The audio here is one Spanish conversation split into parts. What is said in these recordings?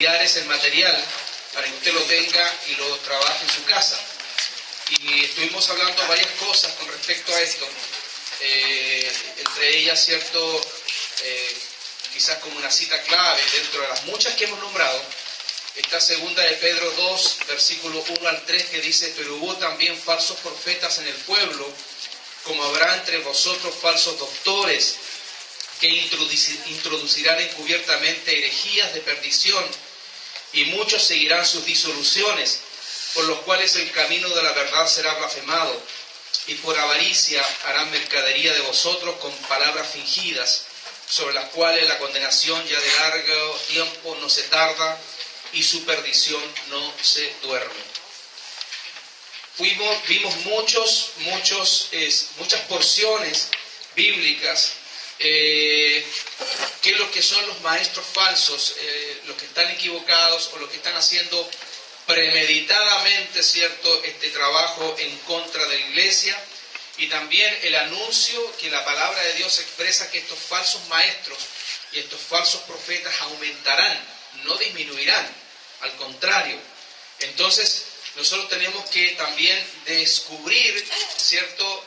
el material para que usted lo tenga y lo trabaje en su casa. Y estuvimos hablando varias cosas con respecto a esto, entre ellas, cierto, quizás como una cita clave dentro de las muchas que hemos nombrado, esta segunda de Pedro 2, versículo 1 al 3, que dice: pero hubo también falsos profetas en el pueblo, como habrá entre vosotros falsos doctores, que introducirán encubiertamente herejías de perdición, y muchos seguirán sus disoluciones, por los cuales el camino de la verdad será blasfemado, y por avaricia harán mercadería de vosotros con palabras fingidas, sobre las cuales la condenación ya de largo tiempo no se tarda, y su perdición no se duerme. Vimos muchas porciones bíblicas, que es lo que son los maestros falsos, los que están equivocados o los que están haciendo premeditadamente, ¿cierto?, este trabajo en contra de la iglesia, y también el anuncio que la palabra de Dios expresa que estos falsos maestros y estos falsos profetas aumentarán, no disminuirán, al contrario. Entonces nosotros tenemos que también descubrir, ¿cierto?,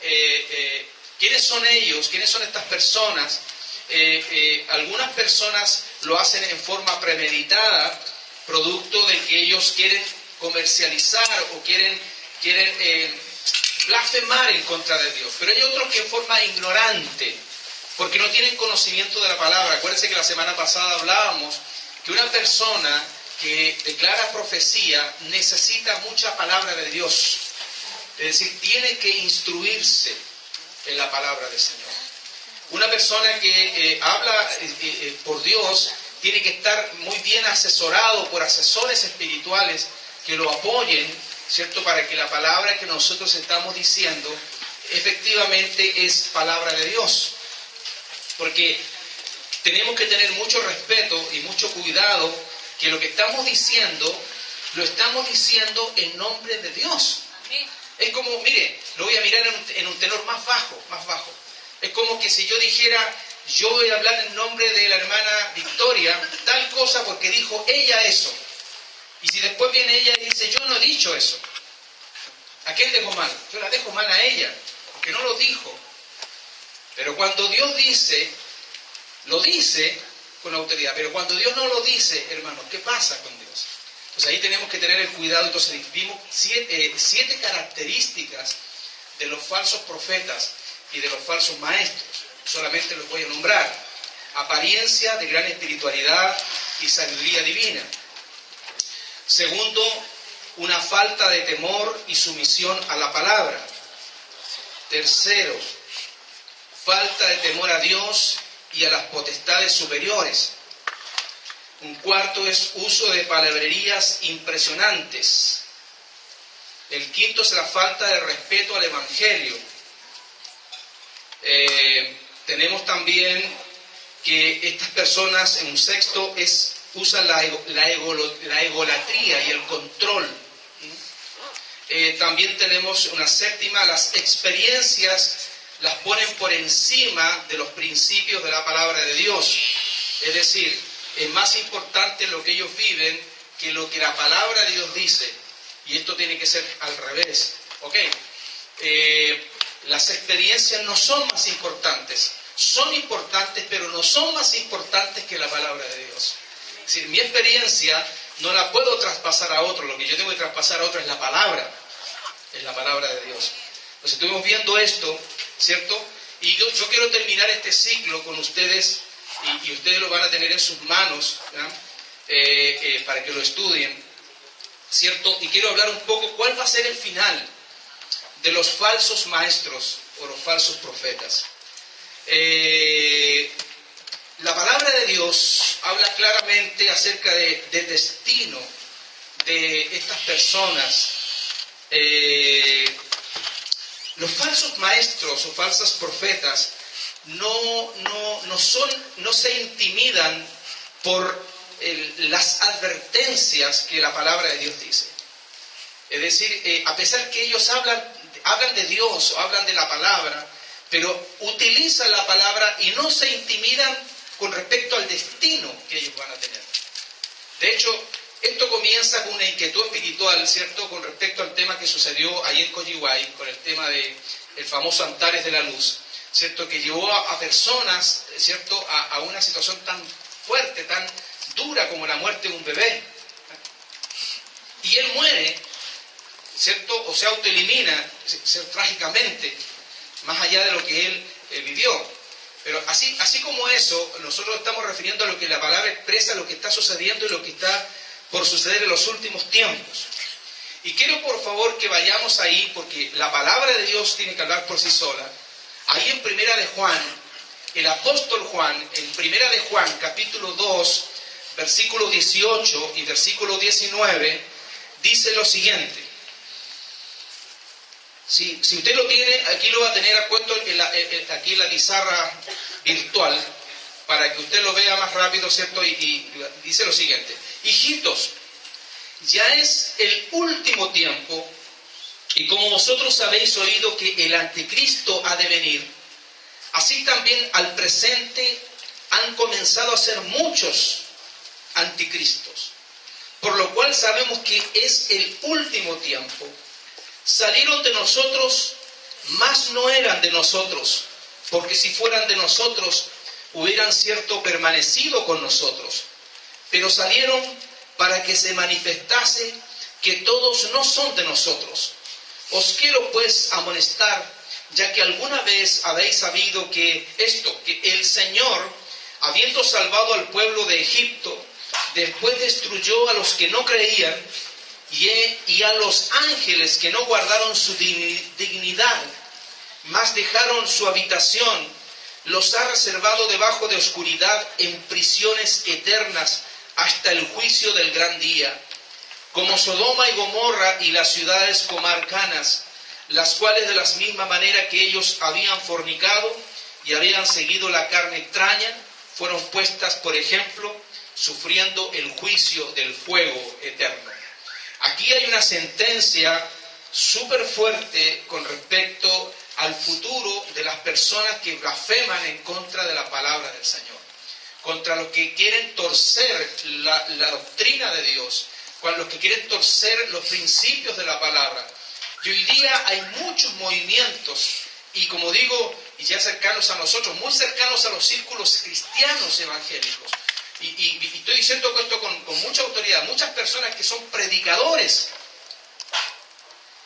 quiénes son ellos, quiénes son estas personas. Algunas personas lo hacen en forma premeditada, producto de que ellos quieren comercializar o quieren blasfemar en contra de Dios. Pero hay otros que en forma ignorante, porque no tienen conocimiento de la palabra. Acuérdense que la semana pasada hablábamos que una persona que declara profecía necesita mucha palabra de Dios. Es decir, tiene que instruirse en la palabra del Señor. Una persona que habla por Dios tiene que estar muy bien asesorado por asesores espirituales que lo apoyen, ¿cierto?, para que la palabra que nosotros estamos diciendo efectivamente es palabra de Dios. Porque tenemos que tener mucho respeto y mucho cuidado, que lo que estamos diciendo, lo estamos diciendo en nombre de Dios. Es como, mire, lo voy a mirar en un tenor más bajo. Es como que si yo dijera: yo voy a hablar en nombre de la hermana Victoria, tal cosa, porque dijo ella eso. Y si después viene ella y dice: yo no he dicho eso, ¿a quién dejo mal? Yo la dejo mal a ella, porque no lo dijo. Pero cuando Dios dice, lo dice con autoridad. Pero cuando Dios no lo dice, hermanos, ¿qué pasa con Dios? Pues ahí tenemos que tener el cuidado. Entonces vimos siete características de los falsos profetas y de los falsos maestros. Solamente los voy a nombrar. Apariencia de gran espiritualidad y sabiduría divina. Segundo, una falta de temor y sumisión a la palabra. Tercero, falta de temor a Dios y a las potestades superiores. Un cuarto es uso de palabrerías impresionantes. El quinto es la falta de respeto al Evangelio. Tenemos también que estas personas, en un sexto, usan la egolatría y el control. También tenemos una séptima: las experiencias las ponen por encima de los principios de la palabra de Dios. Es decir, es más importante lo que ellos viven que lo que la palabra de Dios dice. Y esto tiene que ser al revés. ¿Ok? Las experiencias no son más importantes. Son importantes, pero no son más importantes que la palabra de Dios. Es decir, mi experiencia no la puedo traspasar a otro. Lo que yo tengo que traspasar a otro es la palabra. Es la palabra de Dios. Entonces estuvimos viendo esto, ¿cierto? Y yo quiero terminar este ciclo con ustedes, y ustedes lo van a tener en sus manos, para que lo estudien, ¿cierto? Y quiero hablar un poco cuál va a ser el final de los falsos maestros o los falsos profetas. La palabra de Dios habla claramente acerca del destino de estas personas. Los falsos maestros o falsos profetas no se intimidan por las advertencias que la palabra de Dios dice. Es decir, a pesar que ellos hablan de Dios o hablan de la palabra, pero utilizan la palabra y no se intimidan con respecto al destino que ellos van a tener. De hecho, esto comienza con una inquietud espiritual, ¿cierto?, con respecto al tema que sucedió ahí en Coyihuay, con el tema del famoso Antares de la Luz, ¿cierto?, que llevó a personas, ¿cierto?, a una situación tan fuerte, tan dura como la muerte de un bebé. Y él muere, ¿cierto?, o se autoelimina, trágicamente, más allá de lo que él vivió. Pero así como eso, nosotros estamos refiriendo a lo que la palabra expresa, lo que está sucediendo y lo que está por suceder en los últimos tiempos. Y quiero por favor que vayamos ahí, porque la palabra de Dios tiene que hablar por sí sola. Ahí en Primera de Juan, el apóstol Juan, en Primera de Juan, capítulo 2, versículo 18 y versículo 19, dice lo siguiente. Si usted lo tiene, aquí lo va a tener puesto aquí en la pizarra virtual, para que usted lo vea más rápido, ¿cierto? Y dice lo siguiente: hijitos, ya es el último tiempo, y como vosotros habéis oído que el anticristo ha de venir, así también al presente han comenzado a ser muchos anticristos, por lo cual sabemos que es el último tiempo. Salieron de nosotros, mas no eran de nosotros, porque si fueran de nosotros, hubieran cierto permanecido con nosotros. Pero salieron para que se manifestase que todos no son de nosotros. Os quiero pues amonestar, ya que alguna vez habéis sabido que el Señor, habiendo salvado al pueblo de Egipto, después destruyó a los que no creían, y a los ángeles que no guardaron su dignidad, mas dejaron su habitación, los ha reservado debajo de oscuridad en prisiones eternas hasta el juicio del gran día, como Sodoma y Gomorra y las ciudades comarcanas, las cuales de la misma manera que ellos habían fornicado y habían seguido la carne extraña, fueron puestas por ejemplo, sufriendo el juicio del fuego eterno. Aquí hay una sentencia súper fuerte con respecto al futuro de las personas que blasfeman en contra de la palabra del Señor, contra los que quieren torcer la doctrina de Dios, contra los que quieren torcer los principios de la palabra. Y hoy día hay muchos movimientos, y como digo, y ya cercanos a nosotros, muy cercanos a los círculos cristianos evangélicos. Y estoy diciendo esto con mucha autoridad. Muchas personas que son predicadores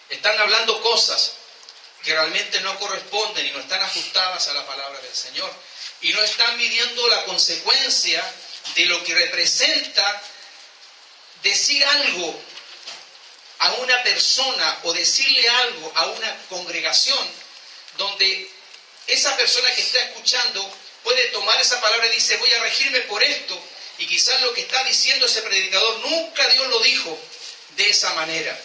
están hablando cosas que realmente no corresponden y no están ajustadas a la palabra del Señor. Y no están midiendo la consecuencia de lo que representa decir algo a una persona o decirle algo a una congregación donde esa persona que está escuchando puede tomar esa palabra y dice: voy a regirme por esto, y quizás lo que está diciendo ese predicador nunca Dios lo dijo de esa manera.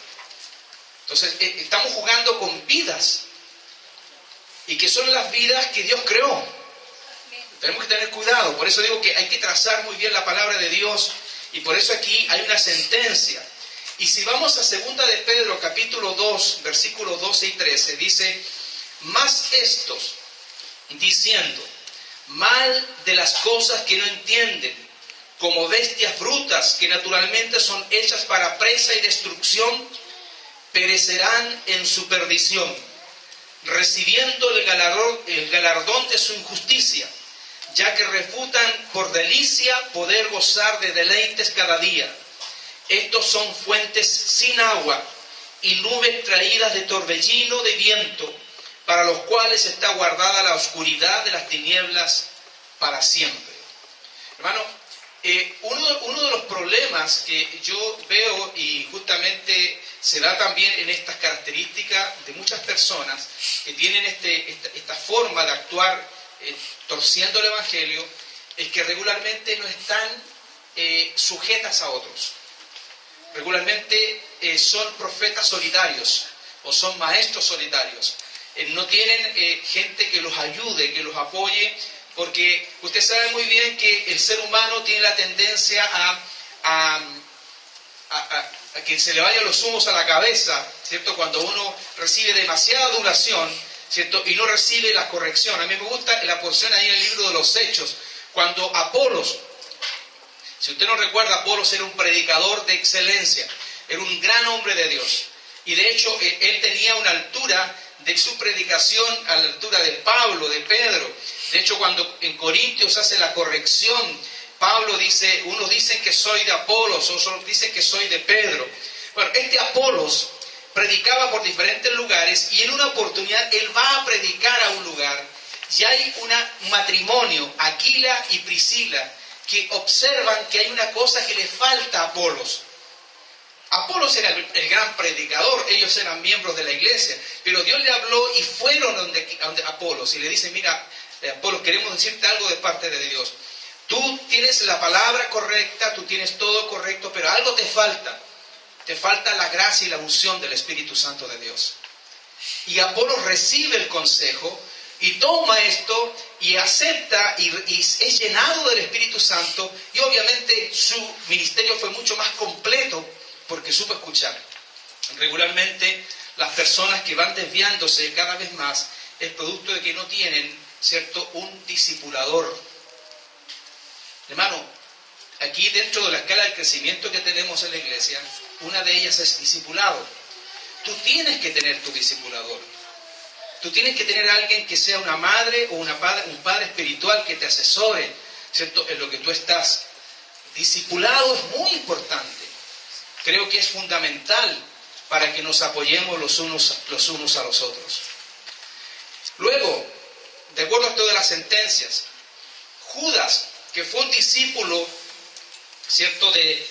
Entonces estamos jugando con vidas, y que son las vidas que Dios creó. Tenemos que tener cuidado. Por eso digo que hay que trazar muy bien la palabra de Dios, y por eso aquí hay una sentencia. Y si vamos a 2 de Pedro capítulo 2 versículos 12 y 13, dice: más estos, diciendo mal de las cosas que no entienden, como bestias brutas que naturalmente son hechas para presa y destrucción, perecerán en su perdición, recibiendo el galardón de su injusticia, ya que refutan por delicia poder gozar de deleites cada día. Estos son fuentes sin agua y nubes traídas de torbellino de viento, para los cuales está guardada la oscuridad de las tinieblas para siempre. Hermano, uno de los problemas que yo veo, y justamente se da también en estas características de muchas personas que tienen esta forma de actuar torciendo el Evangelio, es que regularmente no están sujetas a otros. Regularmente son profetas solitarios o son maestros solitarios. No tienen gente que los ayude, que los apoye, porque usted sabe muy bien que el ser humano tiene la tendencia a que se le vayan los humos a la cabeza, ¿cierto? Cuando uno recibe demasiada adulación, ¿cierto? Y no recibe la corrección. A mí me gusta la porción ahí en el libro de los Hechos, cuando Apolos Si usted no recuerda, Apolos era un predicador de excelencia, era un gran hombre de Dios. Y de hecho, él tenía una altura de su predicación a la altura de Pablo, de Pedro. De hecho, cuando en Corintios hace la corrección, Pablo dice, unos dicen que soy de Apolos, otros dicen que soy de Pedro. Bueno, este Apolos predicaba por diferentes lugares y en una oportunidad él va a predicar a un lugar y hay un matrimonio, Aquila y Priscila, que observan que hay una cosa que le falta a Apolos. Apolos era el gran predicador, ellos eran miembros de la iglesia, pero Dios le habló y fueron donde Apolos y le dicen, mira, Apolos, queremos decirte algo de parte de Dios. Tú tienes la palabra correcta, tú tienes todo correcto, pero algo te falta. Te falta la gracia y la unción del Espíritu Santo de Dios. Y Apolos recibe el consejo y toma esto y acepta y es llenado del Espíritu Santo y obviamente su ministerio fue mucho más completo porque supo escuchar. Regularmente las personas que van desviándose cada vez más es producto de que no tienen, ¿cierto?, un discipulador. Hermano, aquí dentro de la escala de crecimiento que tenemos en la iglesia, una de ellas es discipulado. Tú tienes que tener tu discipulador. Tú tienes que tener a alguien que sea una madre o un padre espiritual que te asesore, ¿cierto?, en lo que tú estás. Discipulado es muy importante. Creo que es fundamental para que nos apoyemos los unos a los otros. Luego, de acuerdo a esto de las sentencias, Judas, que fue un discípulo, ¿cierto?, de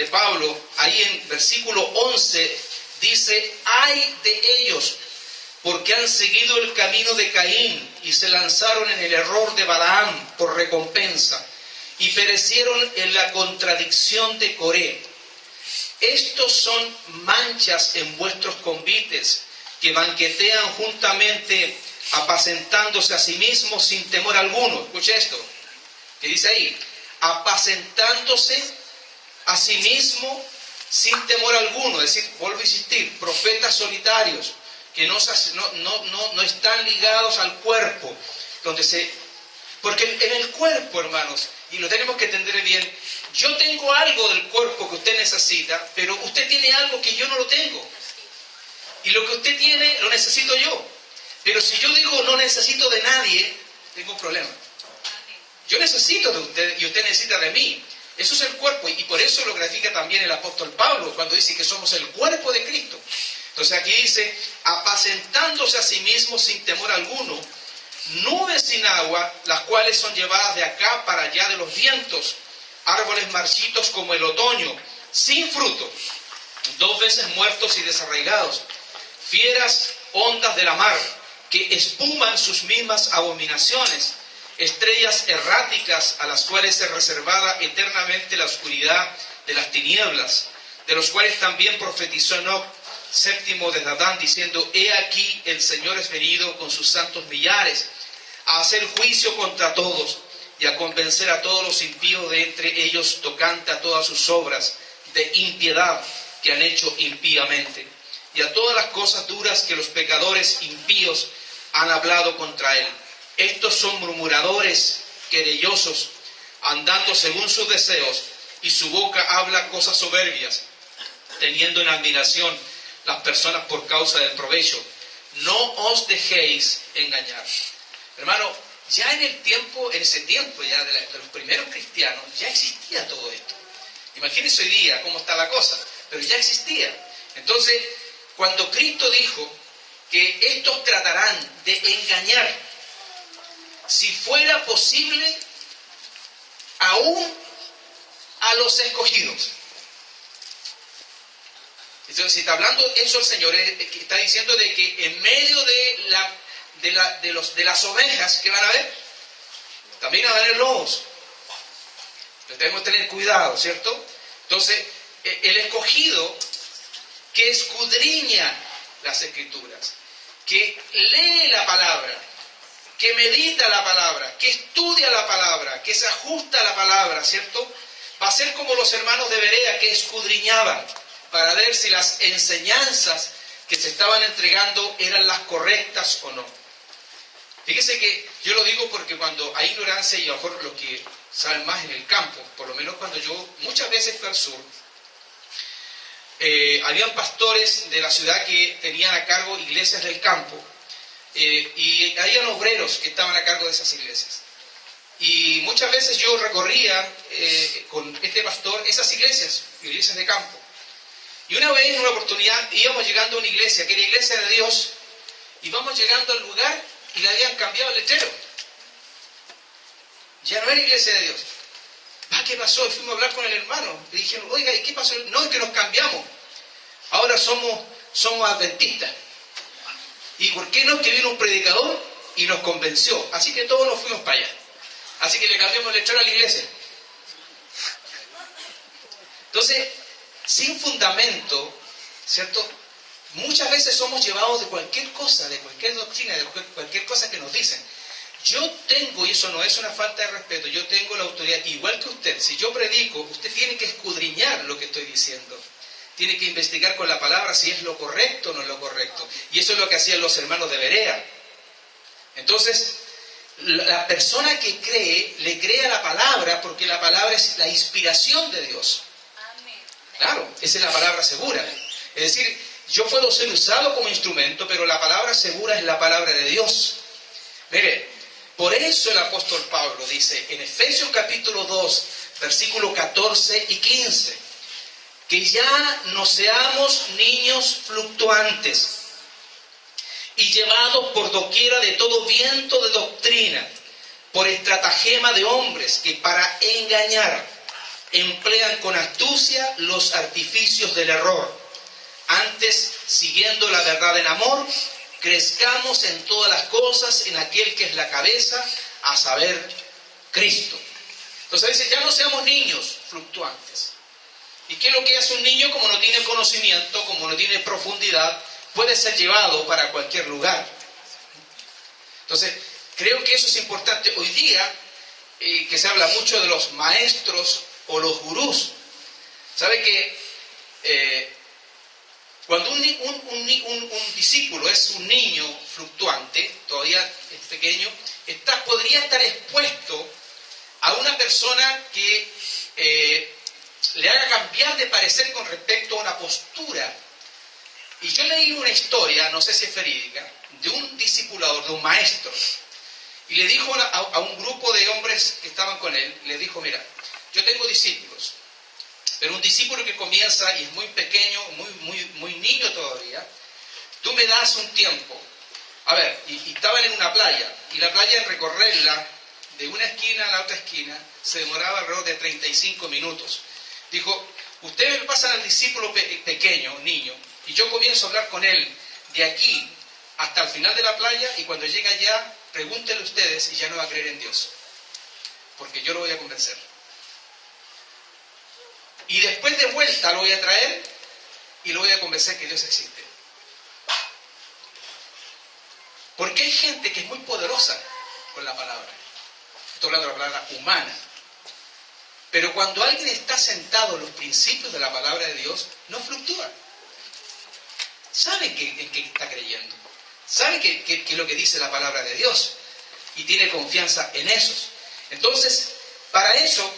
Pablo, ahí en versículo 11 dice, ¡ay de ellos! Porque han seguido el camino de Caín y se lanzaron en el error de Balaam por recompensa y perecieron en la contradicción de Coré. Estos son manchas en vuestros convites que banquetean juntamente apacentándose a sí mismos sin temor alguno. Escuche esto, que dice ahí, apacentándose a sí mismo sin temor alguno. Es decir, vuelvo a insistir, profetas solitarios que no están ligados al cuerpo, porque en el cuerpo, hermanos, y lo tenemos que entender bien, yo tengo algo del cuerpo que usted necesita, pero usted tiene algo que yo no lo tengo. Y lo que usted tiene, lo necesito yo. Pero si yo digo no necesito de nadie, tengo un problema. Yo necesito de usted y usted necesita de mí. Eso es el cuerpo, y por eso lo grafica también el apóstol Pablo, cuando dice que somos el cuerpo de Cristo. Entonces aquí dice, apacentándose a sí mismos sin temor alguno, nubes sin agua, las cuales son llevadas de acá para allá de los vientos, árboles marchitos como el otoño, sin fruto, 2 veces muertos y desarraigados, fieras ondas de la mar, que espuman sus mismas abominaciones, estrellas erráticas a las cuales es reservada eternamente la oscuridad de las tinieblas, de los cuales también profetizó Enoc, séptimo de Adán, diciendo, he aquí el Señor es venido con sus santos millares, a hacer juicio contra todos, y a convencer a todos los impíos de entre ellos tocante a todas sus obras de impiedad que han hecho impíamente, y a todas las cosas duras que los pecadores impíos han hablado contra él. Estos son murmuradores, querellosos, andando según sus deseos, y su boca habla cosas soberbias, teniendo en admiración las personas por causa del provecho. No os dejéis engañar. Hermano, ya en ese tiempo ya de los primeros cristianos, ya existía todo esto. Imagínense hoy día cómo está la cosa, pero ya existía. Entonces, cuando Cristo dijo que estos tratarán de engañar, si fuera posible, aún a los escogidos. Entonces, si está hablando eso el Señor, está diciendo de que en medio de las ovejas que van a haber, también van a haber lobos. Entonces debemos tener cuidado, ¿cierto? Entonces, el escogido que escudriña las Escrituras, que lee la palabra, que medita la palabra, que estudia la palabra, que se ajusta a la palabra, ¿cierto? Va a ser como los hermanos de Berea que escudriñaban para ver si las enseñanzas que se estaban entregando eran las correctas o no. Fíjese que yo lo digo porque cuando hay ignorancia, y a lo mejor los que saben más en el campo, por lo menos cuando yo muchas veces fui al sur, habían pastores de la ciudad que tenían a cargo iglesias del campo, y habían obreros que estaban a cargo de esas iglesias. Y muchas veces yo recorría con este pastor esas iglesias de campo. Y una vez, en una oportunidad, íbamos llegando a una iglesia, que era iglesia de Dios, y vamos llegando al lugar y le habían cambiado el letrero. Ya no era iglesia de Dios. ¿Qué pasó? Y fuimos a hablar con el hermano. Le dijeron, oiga, ¿y qué pasó? No, es que nos cambiamos. Ahora somos adventistas. ¿Y por qué no? Es que vino un predicador y nos convenció. Así que todos nos fuimos para allá. Así que le cambiamos el letrero a la iglesia. Entonces, sin fundamento, ¿cierto? Muchas veces somos llevados de cualquier cosa, de cualquier doctrina, de cualquier cosa que nos dicen. Yo tengo, y eso no es una falta de respeto, yo tengo la autoridad, igual que usted. Si yo predico, usted tiene que escudriñar lo que estoy diciendo. Tiene que investigar con la palabra si es lo correcto o no es lo correcto. Y eso es lo que hacían los hermanos de Berea. Entonces, la persona que cree, le cree a la palabra, porque la palabra es la inspiración de Dios. Claro, esa es la palabra segura. Es decir, yo puedo ser usado como instrumento, pero la palabra segura es la palabra de Dios. Mire, por eso el apóstol Pablo dice en Efesios capítulo 2, versículos 14 y 15, que ya no seamos niños fluctuantes y llevados por doquiera de todo viento de doctrina, por estratagema de hombres que para engañar emplean con astucia los artificios del error. Antes, siguiendo la verdad en amor, crezcamos en todas las cosas en aquel que es la cabeza, a saber, Cristo. Entonces dice, ya no seamos niños fluctuantes. ¿Y qué es lo que hace un niño? Como no tiene conocimiento, como no tiene profundidad, puede ser llevado para cualquier lugar. Entonces, creo que eso es importante. Hoy día, que se habla mucho de los maestros o los gurús, ¿sabe que cuando un discípulo es un niño fluctuante, todavía es pequeño, podría estar expuesto a una persona que le haga cambiar de parecer con respecto a una postura? Y yo leí una historia, no sé si es verídica, de un discipulador, de un maestro, y le dijo a un grupo de hombres que estaban con él, le dijo, mira, yo tengo discípulos, pero un discípulo que comienza y es muy pequeño, muy niño todavía, tú me das un tiempo. A ver, y estaban en una playa, y la playa en recorrerla de una esquina a la otra esquina se demoraba alrededor de 35 minutos. Dijo, ustedes me pasan al discípulo pequeño, niño, y yo comienzo a hablar con él de aquí hasta el final de la playa, y cuando llega allá, pregúntenle ustedes y ya no va a creer en Dios, porque yo lo voy a convencer. Y después de vuelta lo voy a traer y lo voy a convencer que Dios existe. Porque hay gente que es muy poderosa con la palabra. Estoy hablando de la palabra humana. Pero cuando alguien está sentado en los principios de la palabra de Dios, no fluctúa. Sabe en qué está creyendo. Sabe qué es lo que dice la palabra de Dios. Y tiene confianza en esos. Entonces, para eso,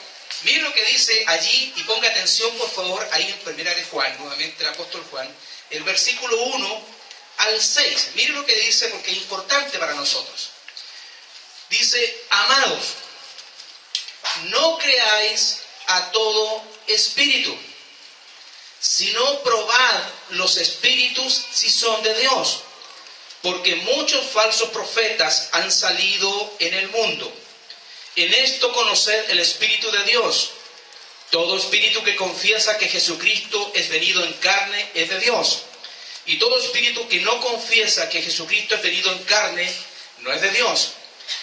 mire lo que dice allí, y ponga atención por favor, ahí en Primera de Juan, nuevamente el apóstol Juan, el versículo 1 al 6. Mire lo que dice, porque es importante para nosotros. Dice, amados, no creáis a todo espíritu, sino probad los espíritus si son de Dios, porque muchos falsos profetas han salido en el mundo. En esto conoced el Espíritu de Dios. Todo espíritu que confiesa que Jesucristo es venido en carne es de Dios. Y todo espíritu que no confiesa que Jesucristo es venido en carne no es de Dios.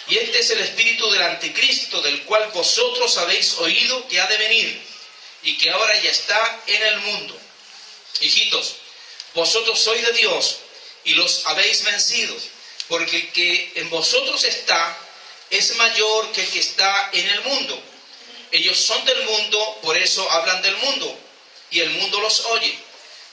Y este es el espíritu del anticristo, del cual vosotros habéis oído que ha de venir, y que ahora ya está en el mundo. Hijitos, vosotros sois de Dios, y los habéis vencido, porque el que en vosotros está es mayor que el que está en el mundo. Ellos son del mundo, por eso hablan del mundo, y el mundo los oye.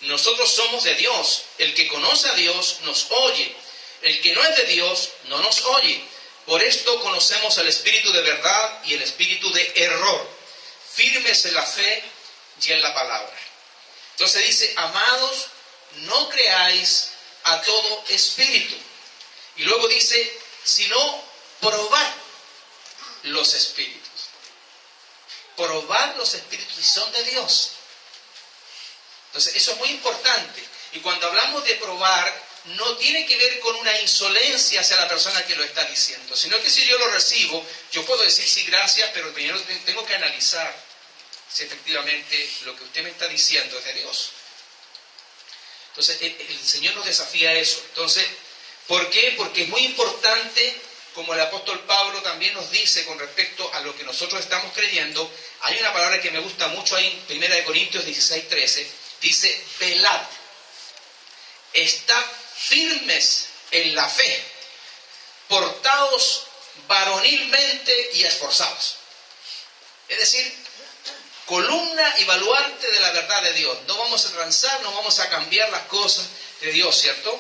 Nosotros somos de Dios. El que conoce a Dios nos oye. El que no es de Dios no nos oye. Por esto conocemos el espíritu de verdad y el espíritu de error, firmes en la fe y en la palabra. Entonces dice, amados, no creáis a todo espíritu. Y luego dice, sino probad los espíritus. Probad los espíritus si son de Dios. Entonces eso es muy importante. Y cuando hablamos de probar, no tiene que ver con una insolencia hacia la persona que lo está diciendo, sino que si yo lo recibo, yo puedo decir sí, gracias, pero primero tengo que analizar si efectivamente lo que usted me está diciendo es de Dios. Entonces el Señor nos desafía a eso. Entonces, ¿por qué? Porque es muy importante, como el apóstol Pablo también nos dice con respecto a lo que nosotros estamos creyendo. Hay una palabra que me gusta mucho ahí en 1 Corintios 16:13, dice, velad, estad firmes en la fe, portaos varonilmente y esforzados. Es decir, columna y baluarte de la verdad de Dios. No vamos a transar, no vamos a cambiar las cosas de Dios, ¿cierto?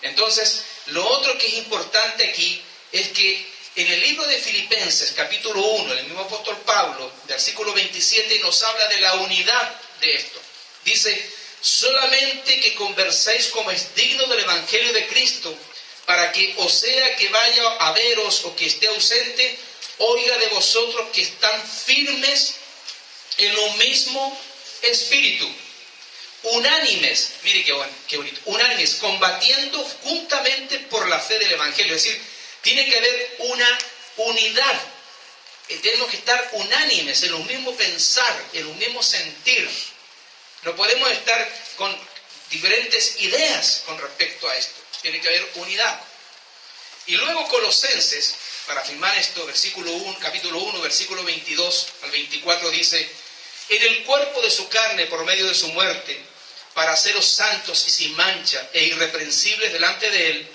Entonces, lo otro que es importante aquí es que en el libro de Filipenses, capítulo 1, el mismo apóstol Pablo, versículo 27, nos habla de la unidad de esto. Dice, solamente que converséis como es digno del Evangelio de Cristo, para que, o sea que vaya a veros o que esté ausente, oiga de vosotros que están firmes en un mismo espíritu, unánimes, mire qué bonito, unánimes, combatiendo juntamente por la fe del Evangelio. Es decir, tiene que haber una unidad, tenemos que estar unánimes en un mismo pensar, en un mismo sentir. No podemos estar con diferentes ideas con respecto a esto. Tiene que haber unidad. Y luego Colosenses, para afirmar esto, capítulo 1, versículo 22 al 24, dice, en el cuerpo de su carne, por medio de su muerte, para haceros santos y sin mancha e irreprensibles delante de él,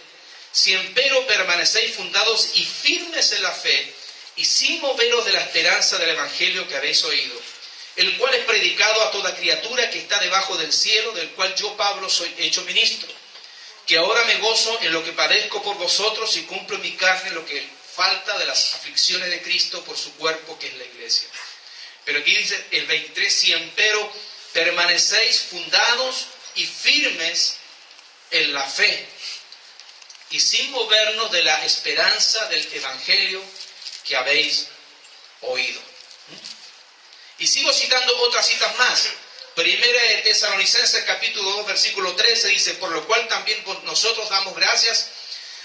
si empero permanecéis fundados y firmes en la fe, y sin moveros de la esperanza del Evangelio que habéis oído, el cual es predicado a toda criatura que está debajo del cielo, del cual yo, Pablo, soy hecho ministro, que ahora me gozo en lo que padezco por vosotros y cumplo en mi carne lo que falta de las aflicciones de Cristo por su cuerpo, que es la iglesia. Pero aquí dice el 23, si empero permanecéis fundados y firmes en la fe, y sin movernos de la esperanza del Evangelio que habéis oído. Y sigo citando otras citas más. Primera de Tesalonicenses capítulo 2 versículo 13 dice, por lo cual también nosotros damos gracias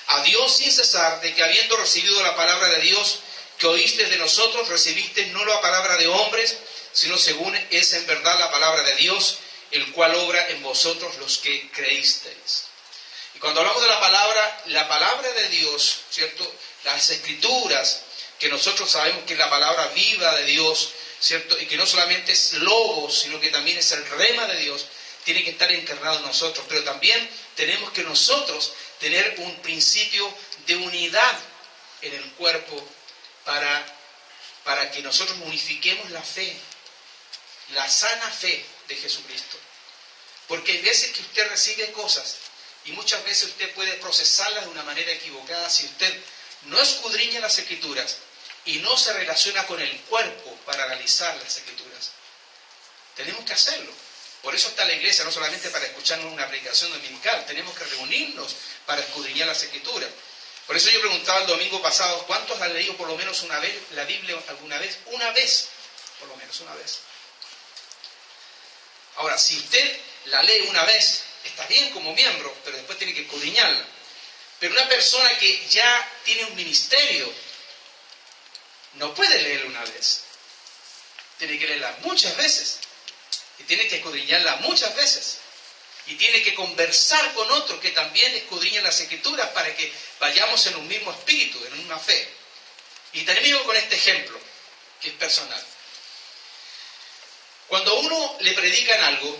a Dios sin cesar, de que habiendo recibido la palabra de Dios que oísteis de nosotros, recibisteis no la palabra de hombres, sino según es en verdad la palabra de Dios, el cual obra en vosotros los que creísteis. Y cuando hablamos de la palabra de Dios, ¿cierto? Las escrituras, que nosotros sabemos que es la palabra viva de Dios, ¿cierto? Y que no solamente es logos, sino que también es el rema de Dios, tiene que estar encarnado en nosotros. Pero también tenemos que nosotros tener un principio de unidad en el cuerpo para que nosotros unifiquemos la fe, la sana fe de Jesucristo. Porque hay veces que usted recibe cosas y muchas veces usted puede procesarlas de una manera equivocada si usted no escudriña las Escrituras y no se relaciona con el cuerpo para analizar las Escrituras. Tenemos que hacerlo. Por eso está la iglesia, no solamente para escucharnos una predicación dominical, tenemos que reunirnos para escudriñar las Escrituras. Por eso yo preguntaba el domingo pasado, ¿cuántos han leído por lo menos una vez la Biblia alguna vez? Una vez, por lo menos una vez. Ahora, si usted la lee una vez, está bien como miembro, pero después tiene que escudriñarla. Pero una persona que ya tiene un ministerio no puede leerla una vez. Tiene que leerla muchas veces. Y tiene que escudriñarla muchas veces. Y tiene que conversar con otros que también escudriñan las Escrituras para que vayamos en un mismo espíritu, en una fe. Y termino con este ejemplo, que es personal. Cuando a uno le predican algo,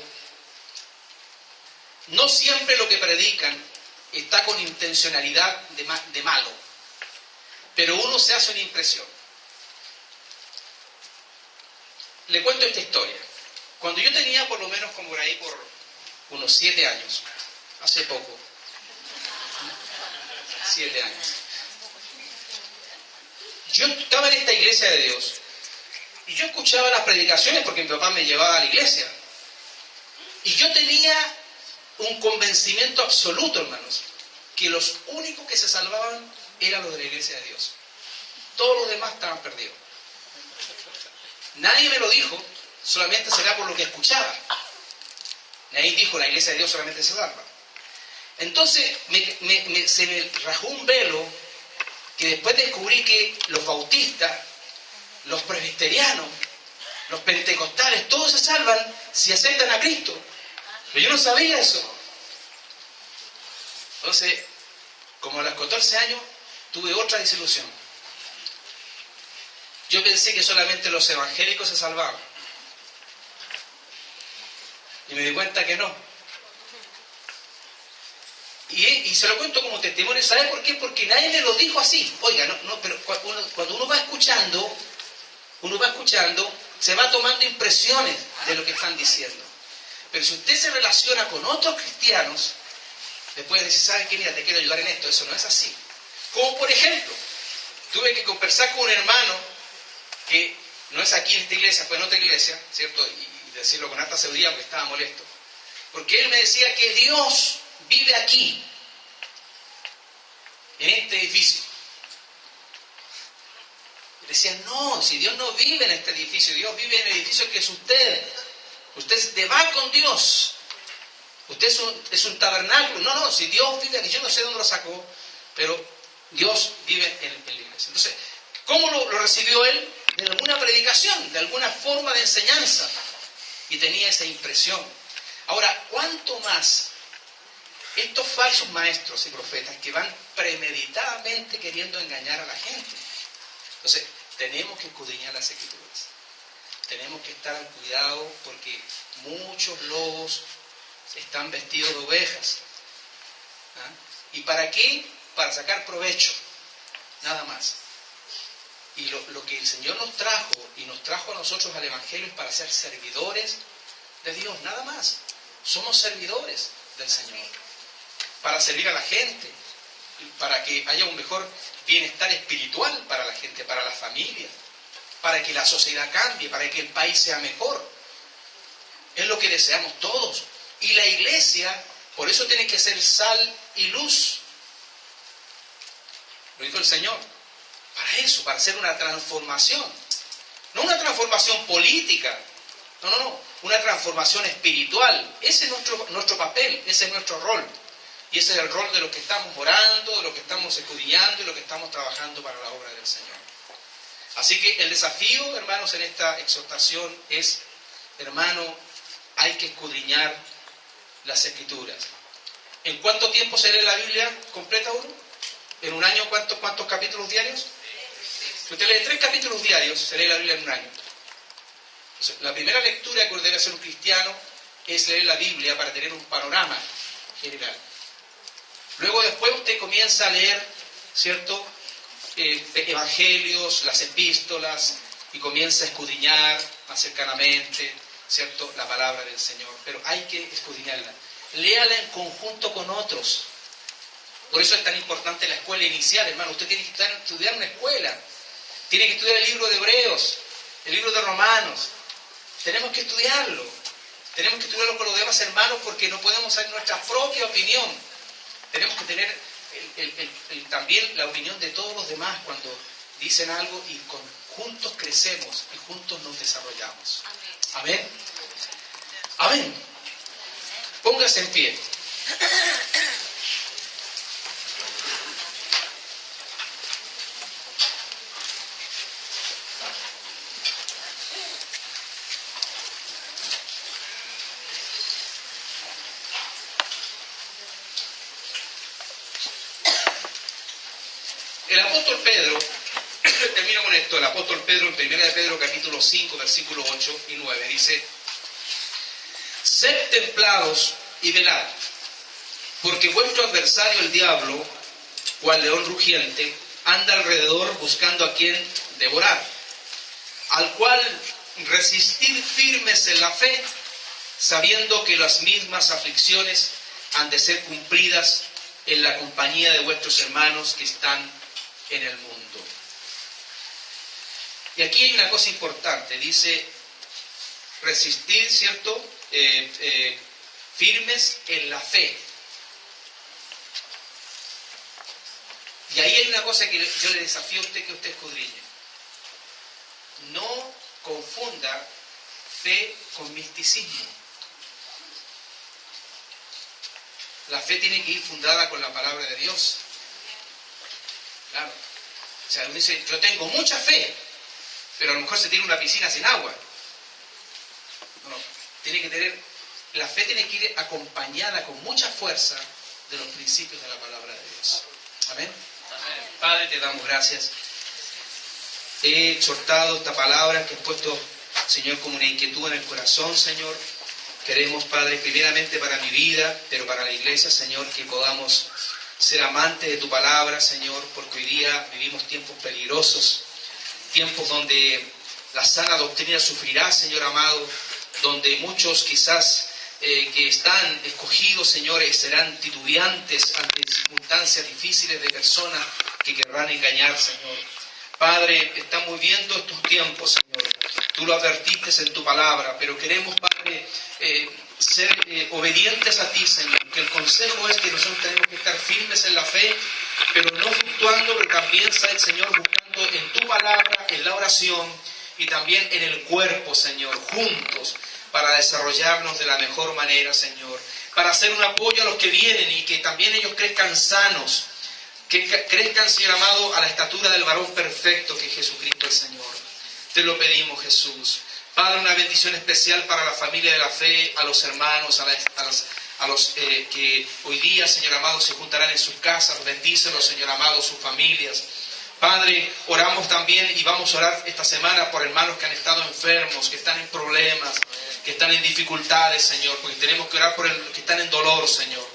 no siempre lo que predican está con intencionalidad de malo, pero uno se hace una impresión. Le cuento esta historia. Cuando yo tenía por lo menos como por ahí por unos 7 años, hace poco, 7 años, yo estaba en esta iglesia de Dios y yo escuchaba las predicaciones porque mi papá me llevaba a la iglesia. Y yo tenía un convencimiento absoluto, hermanos, que los únicos que se salvaban eran los de la iglesia de Dios. Todos los demás estaban perdidos. Nadie me lo dijo, solamente será por lo que escuchaba. Nadie dijo, la iglesia de Dios solamente se salva. Entonces se me rajó un velo que después descubrí que los bautistas, los presbiterianos, los pentecostales, todos se salvan si aceptan a Cristo. Pero yo no sabía eso. Entonces, como a los 14 años, tuve otra desilusión. Yo pensé que solamente los evangélicos se salvaban. Y me di cuenta que no. Y se lo cuento como testimonio. ¿Sabe por qué? Porque nadie me lo dijo así. Oiga, pero cuando uno va escuchando, se va tomando impresiones de lo que están diciendo. Pero si usted se relaciona con otros cristianos, después decir, ¿sabe qué? Mira, te quiero ayudar en esto. Eso no es así. Como por ejemplo, tuve que conversar con un hermano que no es aquí en esta iglesia, fue en otra iglesia, ¿cierto? Y decirlo con alta seguridad porque estaba molesto. Porque él me decía que Dios vive aquí, en este edificio. Y decía, no, si Dios no vive en este edificio, Dios vive en el edificio que es usted. Usted va con Dios. Usted es un tabernáculo. No, si Dios vive aquí, yo no sé dónde lo sacó, pero Dios vive en la iglesia. Entonces, ¿cómo lo recibió él? De alguna predicación, de alguna forma de enseñanza. Y tenía esa impresión. Ahora, ¿cuánto más estos falsos maestros y profetas que van premeditadamente queriendo engañar a la gente? Entonces, tenemos que escudriñar las Escrituras. Tenemos que estar al cuidado porque muchos lobos están vestidos de ovejas. ¿Ah? ¿Y para qué? Para sacar provecho. Nada más. Y lo que el Señor nos trajo y nos trajo a nosotros al Evangelio es para ser servidores de Dios, nada más. Somos servidores del Señor. Para servir a la gente, para que haya un mejor bienestar espiritual para la gente, para la familia, para que la sociedad cambie, para que el país sea mejor. Es lo que deseamos todos. Y la iglesia, por eso tiene que ser sal y luz. Lo dijo el Señor. Para eso, para hacer una transformación. No una transformación política. No. Una transformación espiritual. Ese es nuestro papel, ese es nuestro rol. Y ese es el rol de los que estamos orando, de los que estamos escudriñando y los que estamos trabajando para la obra del Señor. Así que el desafío, hermanos, en esta exhortación es, hermano, hay que escudriñar las Escrituras. ¿En cuánto tiempo se lee la Biblia completa uno? ¿En un año cuántos capítulos diarios? Si usted lee 3 capítulos diarios, se lee la Biblia en un año. Entonces, la primera lectura que debe hacer un cristiano es leer la Biblia para tener un panorama general. Luego después usted comienza a leer, ¿cierto?, evangelios, las epístolas, y comienza a escudriñar más cercanamente, ¿cierto?, la palabra del Señor. Pero hay que escudriñarla. Léala en conjunto con otros. Por eso es tan importante la escuela inicial, hermano. Usted tiene que estudiar una escuela. Tiene que estudiar el libro de Hebreos, el libro de Romanos. Tenemos que estudiarlo. Tenemos que estudiarlo con los demás hermanos porque no podemos hacer nuestra propia opinión. Tenemos que tener también la opinión de todos los demás cuando dicen algo y juntos crecemos y juntos nos desarrollamos. Amén. Amén. Póngase en pie. El apóstol Pedro, termino con esto, el apóstol Pedro en 1 de Pedro capítulo 5, versículos 8 y 9, dice: Sed templados y velad, porque vuestro adversario el diablo, cual león rugiente, anda alrededor buscando a quien devorar, al cual resistid firmes en la fe, sabiendo que las mismas aflicciones han de ser cumplidas en la compañía de vuestros hermanos que están en el mundo. Y aquí hay una cosa importante, dice, resistir, ¿cierto? Firmes en la fe. Y ahí hay una cosa que yo le desafío a usted que usted escudriñe. No confunda fe con misticismo. La fe tiene que ir fundada con la palabra de Dios. Claro. O sea, uno dice, yo tengo mucha fe, pero a lo mejor se tiene una piscina sin agua. No, tiene que tener, la fe tiene que ir acompañada con mucha fuerza de los principios de la palabra de Dios. Amén. Amén. Padre, te damos gracias. He exhortado esta palabra que has puesto, Señor, como una inquietud en el corazón, Señor. Queremos, Padre, primeramente para mi vida, pero para la iglesia, Señor, que podamos ser amantes de tu palabra, Señor, porque hoy día vivimos tiempos peligrosos, tiempos donde la sana doctrina sufrirá, Señor amado, donde muchos quizás que están escogidos, señores, serán titubeantes ante circunstancias difíciles de personas que querrán engañar, Señor. Padre, estamos viviendo estos tiempos, Señor. Tú lo advertiste en tu palabra, pero queremos, Padre, ser obedientes a ti, Señor. Que el consejo es que nosotros tenemos que estar firmes en la fe, pero no fluctuando, pero también, Señor, buscando en tu palabra, en la oración y también en el cuerpo, Señor, juntos, para desarrollarnos de la mejor manera, Señor. Para hacer un apoyo a los que vienen y que también ellos crezcan sanos, que crezcan, Señor amado, a la estatura del varón perfecto que es Jesucristo el Señor. Te lo pedimos, Jesús. Padre, una bendición especial para la familia de la fe, a los hermanos, a los que hoy día, Señor amado, se juntarán en sus casas. Bendícelos, Señor amado, sus familias. Padre, oramos también y vamos a orar esta semana por hermanos que han estado enfermos, que están en problemas, que están en dificultades, Señor, porque tenemos que orar por los que están en dolor, Señor.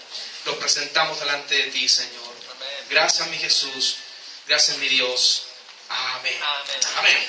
Los presentamos delante de ti, Señor. Gracias, mi Jesús. Gracias, mi Dios. Amén. Amén. Amén.